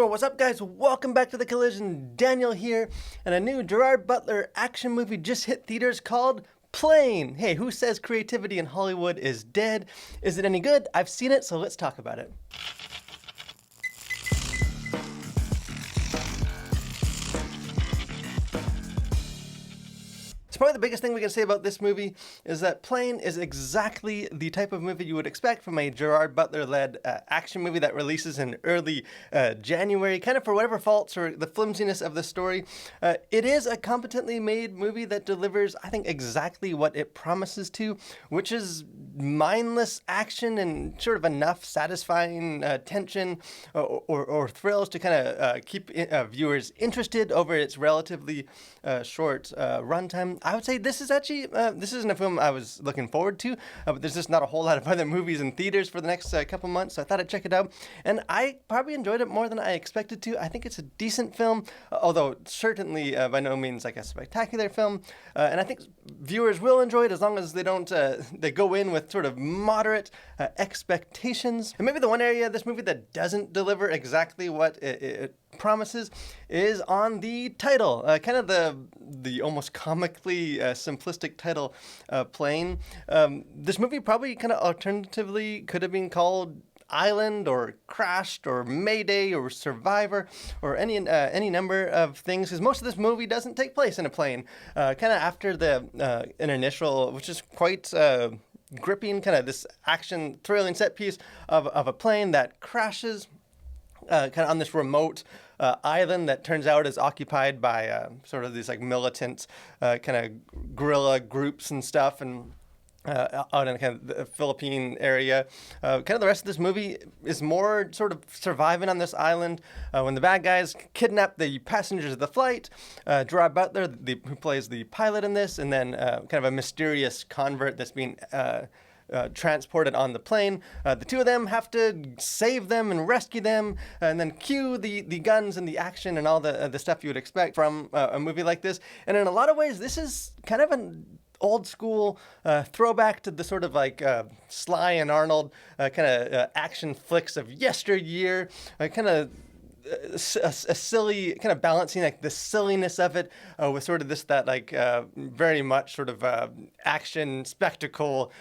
Yo, what's up, guys? Welcome back to The Collision. Daniel here, and a new Gerard Butler action movie just hit theaters called Plane. Hey, who says creativity in Hollywood is dead? Is it any good? I've seen it, so let's talk about it. So probably the biggest thing we can say about this movie is that Plane is exactly the type of movie you would expect from a Gerard Butler-led action movie that releases in early January, kind of for whatever faults or the flimsiness of the story. It is a competently made movie that delivers, I think, exactly what it promises to, which is mindless action and sort of enough satisfying tension or thrills to kind of keep viewers interested over its relatively short runtime. I would say this is actually, this isn't a film I was looking forward to, but there's just not a whole lot of other movies in theaters for the next couple months, so I thought I'd check it out. And I probably enjoyed it more than I expected to. I think it's a decent film, although certainly by no means like a spectacular film. And I think viewers will enjoy it as long as they don't, they go in with sort of moderate expectations. And maybe the one area of this movie that doesn't deliver exactly what it promises is on the title, kind of the almost comically simplistic title, Plane. This movie probably kind of alternatively could have been called Island or Crashed or Mayday or Survivor or any number of things, because most of this movie doesn't take place in a plane. Kind of after an initial, which is quite gripping, kind of this action thrilling set piece of a plane that crashes kind of on this remote island that turns out is occupied by sort of these like militant kind of guerrilla groups and stuff, and out in kind of the Philippine area. Kind of the rest of this movie is more sort of surviving on this island when the bad guys kidnap the passengers of the flight. Gerard Butler, who plays the pilot in this, and then kind of a mysterious convert that's being transported on the plane. The two of them have to save them and rescue them, and then cue the guns and the action and all the stuff you would expect from a movie like this. And in a lot of ways, this is kind of an old school throwback to the sort of like Sly and Arnold kind of action flicks of yesteryear, kind of a silly kind of balancing like the silliness of it with sort of that like very much sort of action spectacle,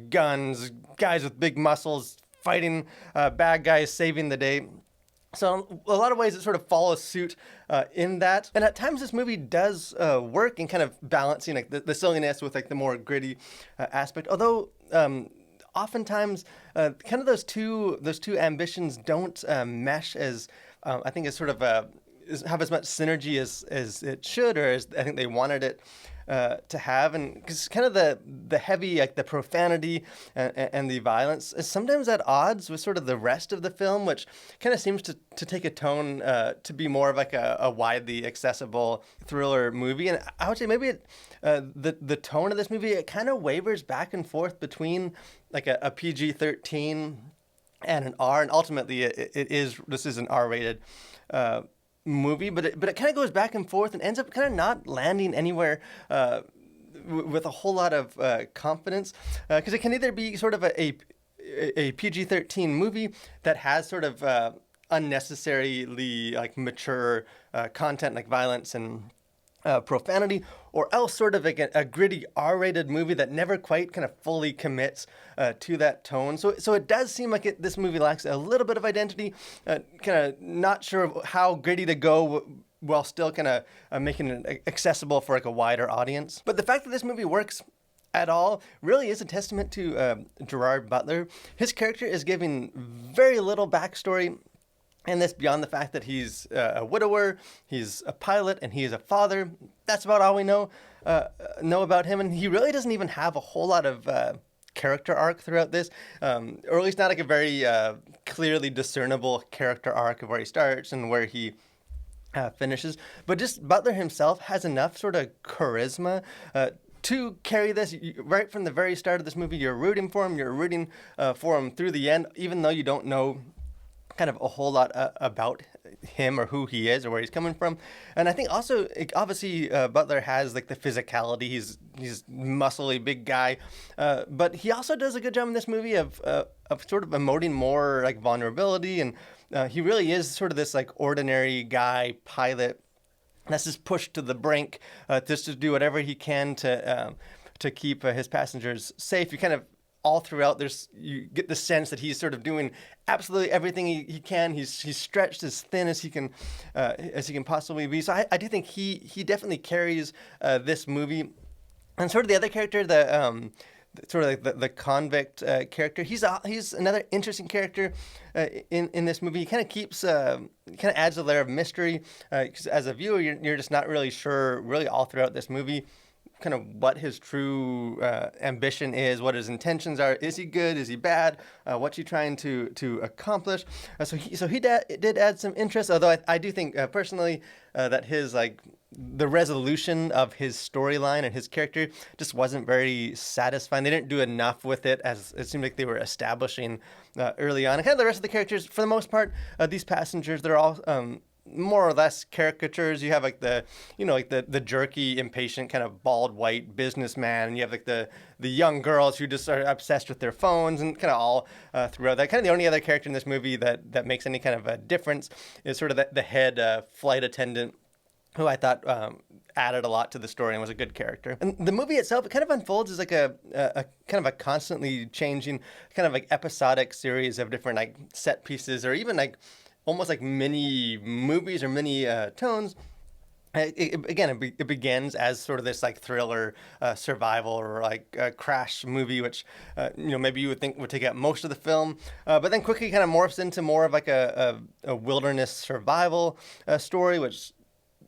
guns, guys with big muscles fighting bad guys, saving the day. So a lot of ways it sort of follows suit in that. And at times this movie does work in kind of balancing like the silliness with like the more gritty aspect. Although oftentimes kind of those two ambitions don't mesh as I think it's sort of have as much synergy as it should, or as I think they wanted it to have. And because kind of the heavy, like the profanity and the violence is sometimes at odds with sort of the rest of the film, which kind of seems to take a tone to be more of like a widely accessible thriller movie. And I would say maybe the tone of this movie, it kind of wavers back and forth between like a PG-13 and an R, and ultimately this is an R-rated movie, but it kind of goes back and forth and ends up kind of not landing anywhere with a whole lot of confidence, because it can either be sort of a PG-13 movie that has sort of unnecessarily like mature content like violence and profanity, or else sort of like a gritty R-rated movie that never quite kind of fully commits to that tone. So it does seem like this movie lacks a little bit of identity, kind of not sure how gritty to go while still kind of making it accessible for like a wider audience. But the fact that this movie works at all really is a testament to Gerard Butler. His character is given very little backstory. And this beyond the fact that he's a widower, he's a pilot, and he's a father. That's about all we know about him. And he really doesn't even have a whole lot of character arc throughout this, or at least not like a very clearly discernible character arc of where he starts and where he finishes. But just Butler himself has enough sort of charisma to carry this. Right from the very start of this movie, you're rooting for him. You're rooting for him through the end, even though you don't know kind of a whole lot about him or who he is or where he's coming from. And I think also, obviously, Butler has like the physicality. He's muscly, big guy, but he also does a good job in this movie of sort of emoting more like vulnerability and he really is sort of this like ordinary guy pilot that's just pushed to the brink, just to do whatever he can to keep his passengers safe. You kind of all throughout you get the sense that he's sort of doing absolutely everything he can. He's stretched as thin as he can possibly be. So I do think he definitely carries this movie. And sort of the other character, sort of like the convict character. He's another interesting character in this movie. He kind of adds a layer of mystery because as a viewer, you're just not really sure really all throughout this movie kind of what his true ambition is, what his intentions are. Is he good? Is he bad? What's he trying to accomplish? So he did add some interest. Although I do think personally that his the resolution of his storyline and his character just wasn't very satisfying. They didn't do enough with it, as it seemed like they were establishing early on. And kind of the rest of the characters, for the most part, these passengers, they're all more or less caricatures. You have the jerky, impatient, kind of bald white businessman, and you have the young girls who just are obsessed with their phones, and kind of all throughout that. Kind of the only other character in this movie that makes any kind of a difference is sort of the head flight attendant, who I thought added a lot to the story and was a good character. And the movie itself, it kind of unfolds as like a kind of a constantly changing, kind of like episodic series of different like set pieces, or even like almost like mini movies or mini tones. It begins as sort of this like thriller, survival, or like crash movie, which maybe you would think would take up most of the film, but then quickly kind of morphs into more of like a wilderness survival story, which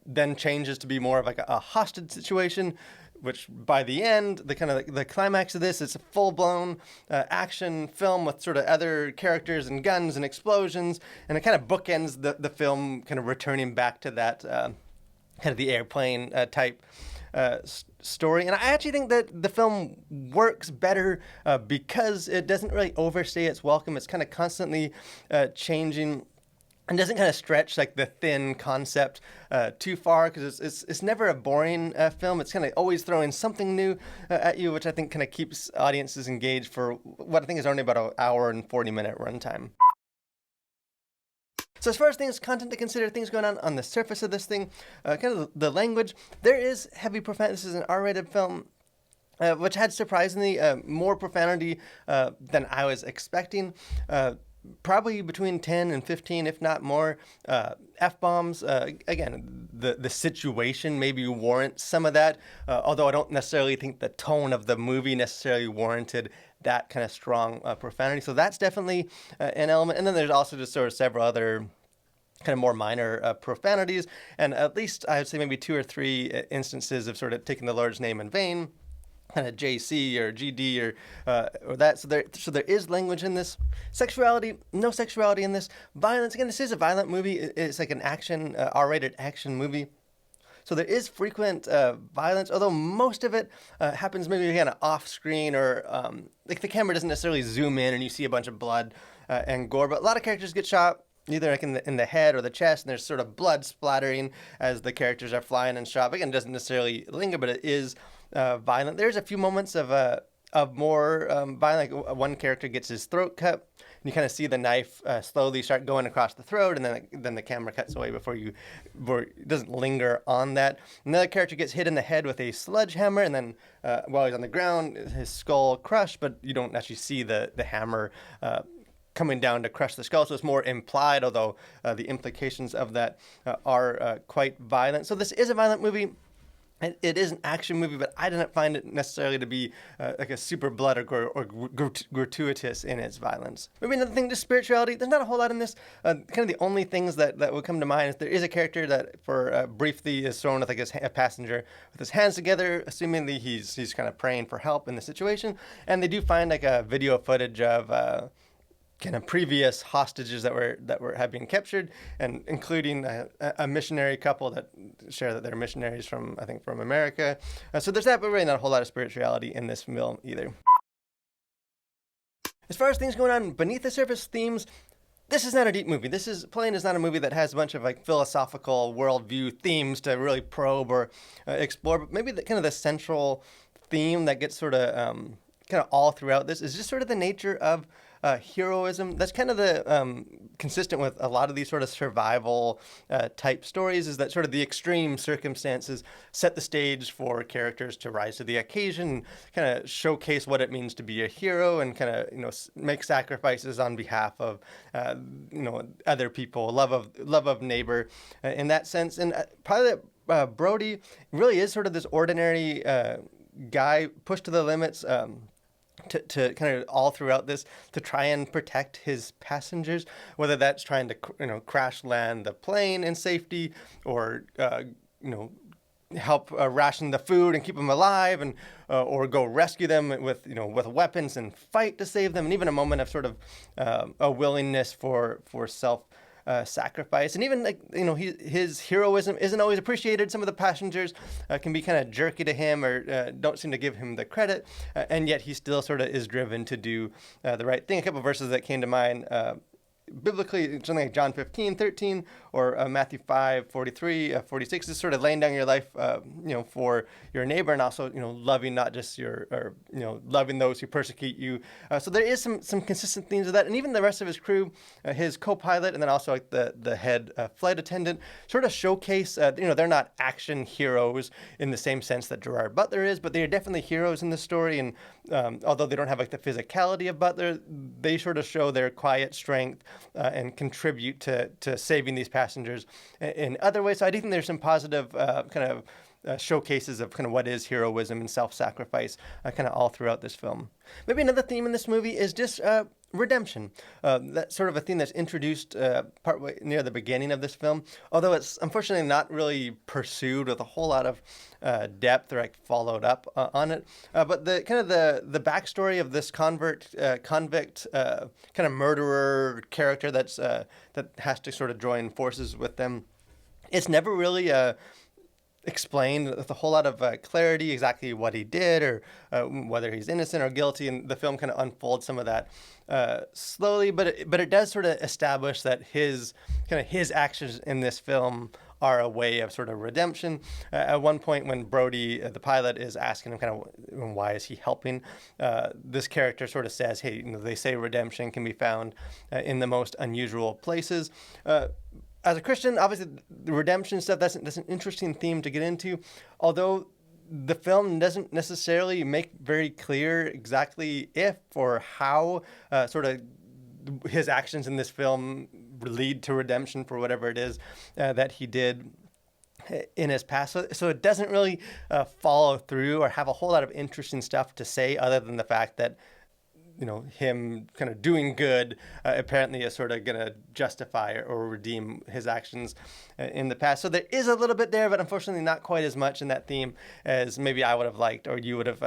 then changes to be more of like a hostage situation, which by the end, the climax of this is a full-blown action film with sort of other characters and guns and explosions, and it kind of bookends the film, kind of returning back to that kind of the airplane type story. And I actually think that the film works better because it doesn't really overstay its welcome. It's kind of constantly changing, and doesn't kind of stretch like the thin concept too far, because it's never a boring film. It's kind of always throwing something new at you, which I think kind of keeps audiences engaged for what I think is only about an hour and 40-minute runtime. So as far as content to consider, things going on the surface of this thing, kind of the language, there is heavy profanity. This is an R-rated film, which had surprisingly more profanity than I was expecting. Probably between 10 and 15, if not more, F-bombs. Again, the situation maybe warrants some of that, although I don't necessarily think the tone of the movie necessarily warranted that kind of strong profanity. So that's definitely an element. And then there's also just sort of several other kind of more minor profanities, and at least I would say maybe 2 or 3 instances of sort of taking the Lord's name in vain, kind of JC or GD or that. So there is language in this. Sexuality, no sexuality in this. Violence, again, this is a violent movie. It's like an action, R-rated action movie. So there is frequent violence, although most of it happens maybe kind of off screen, or like the camera doesn't necessarily zoom in and you see a bunch of blood and gore. But a lot of characters get shot, either like in the head or the chest, and there's sort of blood splattering as the characters are flying and shot. Again, it doesn't necessarily linger, but it is violent. There's a few moments of more violent. Like one character gets his throat cut, and you kind of see the knife slowly start going across the throat, and then the camera cuts away before it doesn't linger on that. Another character gets hit in the head with a sledgehammer, and then while he's on the ground, his skull crushed, but you don't actually see the hammer coming down to crush the skull, so it's more implied, although the implications of that are quite violent. So this is a violent movie. It is an action movie, but I didn't find it necessarily to be like a super blood or gratuitous in its violence. Maybe another thing, just spirituality. There's not a whole lot in this. Kind of the only things that would come to mind is there is a character that for briefly is thrown with like a passenger with his hands together, assuming that he's kind of praying for help in the situation. And they do find like a video footage of kind of previous hostages that have been captured, and including a missionary couple that share that they're missionaries from America. So there's that, but really not a whole lot of spirituality in this film either. As far as things going on beneath the surface themes, this is not a deep movie. Plane is not a movie that has a bunch of like philosophical worldview themes to really probe or explore, but maybe kind of the central theme that gets sort of kind of all throughout this is just sort of the nature of heroism. That's kind of the consistent with a lot of these sort of survival type stories, is that sort of the extreme circumstances set the stage for characters to rise to the occasion, kind of showcase what it means to be a hero, and kind of make sacrifices on behalf of other people, love of neighbor, in that sense. And probably that Brody really is sort of this ordinary guy pushed to the limits. To kind of all throughout this to try and protect his passengers, whether that's trying to crash land the plane in safety, or help ration the food and keep them alive, and or go rescue them with weapons and fight to save them, and even a moment of sort of a willingness for self sacrifice. And even his heroism isn't always appreciated. Some of the passengers can be kind of jerky to him, or don't seem to give him the credit, and yet he still sort of is driven to do the right thing. A couple of verses that came to mind biblically, something like John 15:13, or Matthew 5:43, 46, is sort of laying down your life, for your neighbor, and also, loving not just loving those who persecute you. So there is some consistent themes of that, and even the rest of his crew, his co-pilot, and then also like the head flight attendant, sort of showcase, they're not action heroes in the same sense that Gerard Butler is, but they are definitely heroes in the story. And although they don't have like the physicality of Butler, they sort of show their quiet strength and contribute to saving these passengers in other ways. So I do think there's some positive kind of showcases of kind of what is heroism and self-sacrifice kind of all throughout this film. Maybe another theme in this movie is just redemption. That's sort of a theme that's introduced partway near the beginning of this film, although it's unfortunately not really pursued with a whole lot of depth or like followed up on it. But the kind of the backstory of this convict kind of murderer character that has to sort of join forces with them, it's never really explained with a whole lot of clarity exactly what he did, or whether he's innocent or guilty, and the film kind of unfolds some of that slowly, but it does sort of establish that his actions in this film are a way of sort of redemption. At one point, when Brody, the pilot, is asking him kind of why is he helping, this character sort of says, hey, they say redemption can be found in the most unusual places. As a Christian, obviously, the redemption stuff, that's an interesting theme to get into, although the film doesn't necessarily make very clear exactly if or how sort of his actions in this film lead to redemption for whatever it is that he did in his past. So it doesn't really follow through or have a whole lot of interesting stuff to say, other than the fact that him kind of doing good apparently is sort of going to justify or redeem his actions in the past. So there is a little bit there, but unfortunately not quite as much in that theme as maybe I would have liked, or you would have,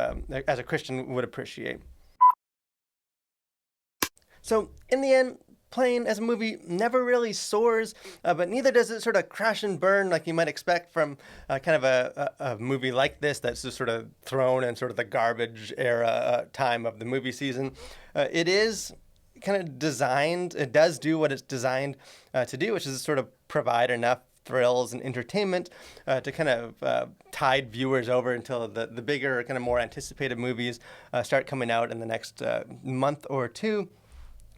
as a Christian, would appreciate. So in the end, Plane as a movie never really soars, but neither does it sort of crash and burn like you might expect from kind of a movie like this that's just sort of thrown in sort of the garbage era time of the movie season. It is kind of designed, it does do what it's designed to do, which is sort of provide enough thrills and entertainment to kind of tide viewers over until the bigger, kind of more anticipated movies start coming out in the next month or two.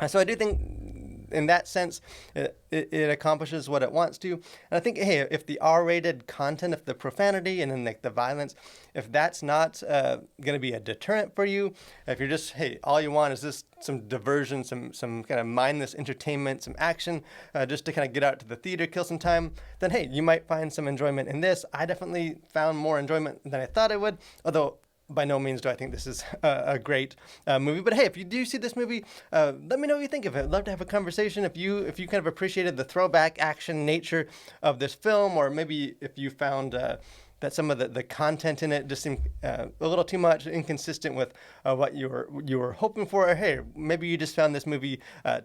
So I do think, in that sense, it accomplishes what it wants to. And I think, hey, if the R-rated content, if the profanity and then like the violence, if that's not going to be a deterrent for you, if you're just, hey, all you want is just some diversion, some kind of mindless entertainment, some action, just to kind of get out to the theater, kill some time, then hey, you might find some enjoyment in this. I definitely found more enjoyment than I thought I would, although by no means do I think this is a great movie. But hey, if you do see this movie, let me know what you think of it. I'd love to have a conversation. If you kind of appreciated the throwback action nature of this film, or maybe if you found that some of the content in it just seemed a little too much, inconsistent with what you were hoping for. Or hey, maybe you just found this movie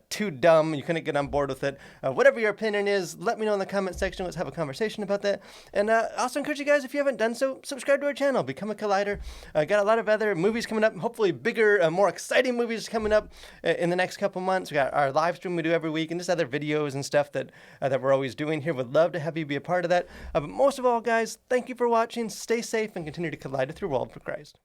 too dumb, you couldn't get on board with it. Whatever your opinion is, let me know in the comment section. Let's have a conversation about that. And I also encourage you guys, if you haven't done so, subscribe to our channel, become a Collider. Got a lot of other movies coming up, hopefully bigger, more exciting movies coming up in the next couple months. We got our live stream we do every week, and just other videos and stuff that we're always doing here. Would love to have you be a part of that. But most of all, guys, thank you for watching. Stay safe and continue to collide through World for Christ.